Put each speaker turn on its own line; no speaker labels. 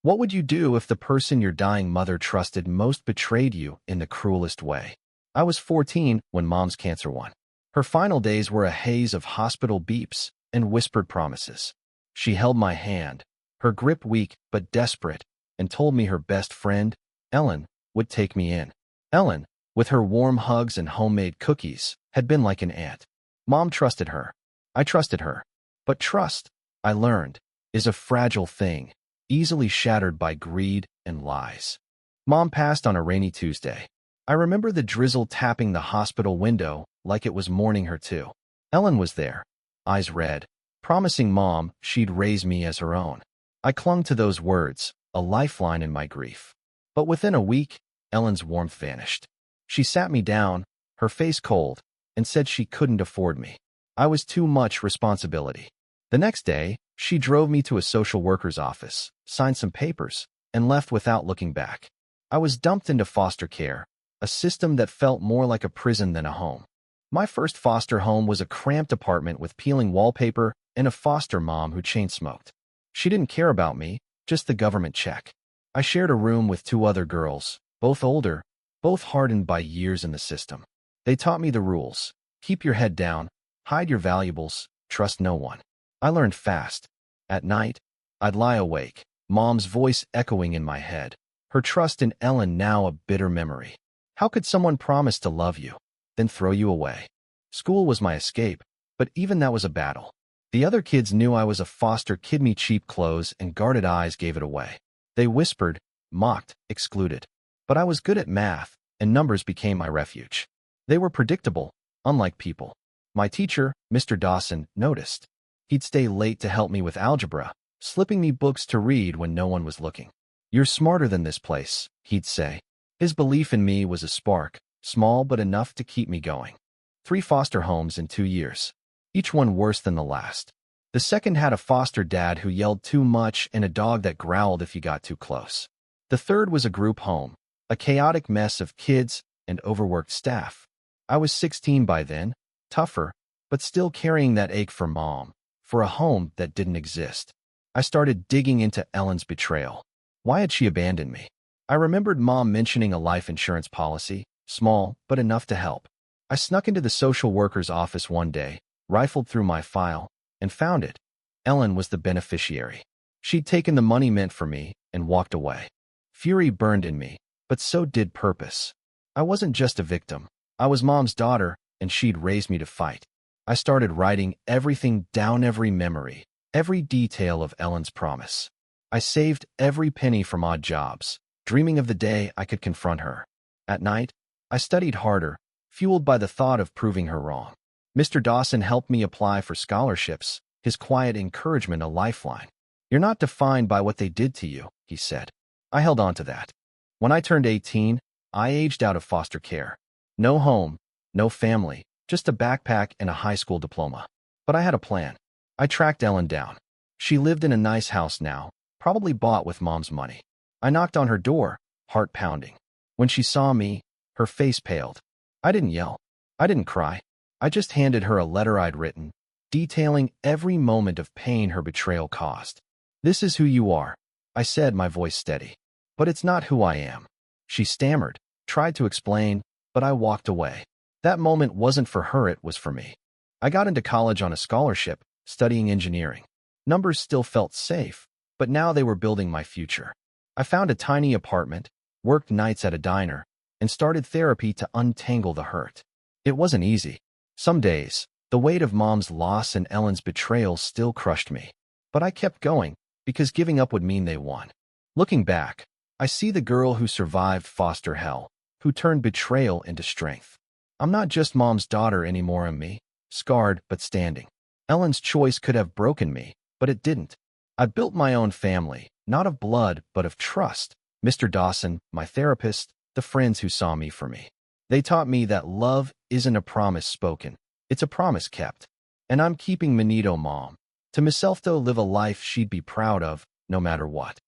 What would you do if the person your dying mother trusted most betrayed you in the cruelest way? I was 14 when Mom's cancer won. Her final days were a haze of hospital beeps and whispered promises. She held my hand, her grip weak but desperate, and told me her best friend, Ellen, would take me in. Ellen, with her warm hugs and homemade cookies, had been like an aunt. Mom trusted her. I trusted her. But trust, I learned, is a fragile thing, easily shattered by greed and lies. Mom passed on a rainy Tuesday. I remember the drizzle tapping the hospital window like it was mourning her too. Ellen was there, eyes red, promising Mom she'd raise me as her own. I clung to those words, a lifeline in my grief. But within a week, Ellen's warmth vanished. She sat me down, her face cold, and said she couldn't afford me. I was too much responsibility. The next day, she drove me to a social worker's office, signed some papers, and left without looking back. I was dumped into foster care, a system that felt more like a prison than a home. My first foster home was a cramped apartment with peeling wallpaper and a foster mom who chain-smoked. She didn't care about me, just the government check. I shared a room with 2 other girls, both older, both hardened by years in the system. They taught me the rules. Keep your head down, hide your valuables, trust no one. I learned fast. At night, I'd lie awake, Mom's voice echoing in my head, her trust in Ellen now a bitter memory. How could someone promise to love you, then throw you away? School was my escape, but even that was a battle. The other kids knew I was a foster kid. Me cheap clothes and guarded eyes gave it away. They whispered, mocked, excluded. But I was good at math, and numbers became my refuge. They were predictable, unlike people. My teacher, Mr. Dawson, noticed. He'd stay late to help me with algebra, slipping me books to read when no one was looking. You're smarter than this place, he'd say. His belief in me was a spark, small but enough to keep me going. 3 foster homes in 2 years, each one worse than the last. The second had a foster dad who yelled too much and a dog that growled if you got too close. The third was a group home, a chaotic mess of kids and overworked staff. I was 16 by then, tougher, but still carrying that ache for Mom, for a home that didn't exist. I started digging into Ellen's betrayal. Why had she abandoned me? I remembered Mom mentioning a life insurance policy, small but enough to help. I snuck into the social worker's office one day, rifled through my file, and found it. Ellen was the beneficiary. She'd taken the money meant for me and walked away. Fury burned in me, but so did purpose. I wasn't just a victim. I was Mom's daughter, and she'd raised me to fight. I started writing everything down, every memory, every detail of Ellen's promise. I saved every penny from odd jobs, dreaming of the day I could confront her. At night, I studied harder, fueled by the thought of proving her wrong. Mr. Dawson helped me apply for scholarships, his quiet encouragement a lifeline. You're not defined by what they did to you, he said. I held on to that. When I turned 18, I aged out of foster care. No home, no family, just a backpack and a high school diploma. But I had a plan. I tracked Ellen down. She lived in a nice house now, probably bought with Mom's money. I knocked on her door, heart pounding. When she saw me, her face paled. I didn't yell. I didn't cry. I just handed her a letter I'd written, detailing every moment of pain her betrayal caused. This is who you are, I said, my voice steady. But it's not who I am. She stammered, tried to explain, but I walked away. That moment wasn't for her, it was for me. I got into college on a scholarship, studying engineering. Numbers still felt safe, but now they were building my future. I found a tiny apartment, worked nights at a diner, and started therapy to untangle the hurt. It wasn't easy. Some days, the weight of Mom's loss and Ellen's betrayal still crushed me. But I kept going, because giving up would mean they won. Looking back, I see the girl who survived foster hell, who turned betrayal into strength. I'm not just Mom's daughter anymore, I'm me, scarred but standing. Ellen's choice could have broken me, but it didn't. I built my own family, not of blood, but of trust. Mr. Dawson, my therapist, the friends who saw me for me. They taught me that love isn't a promise spoken, it's a promise kept. And I'm keeping Manito Mom. To myself, though, live a life she'd be proud of, no matter what.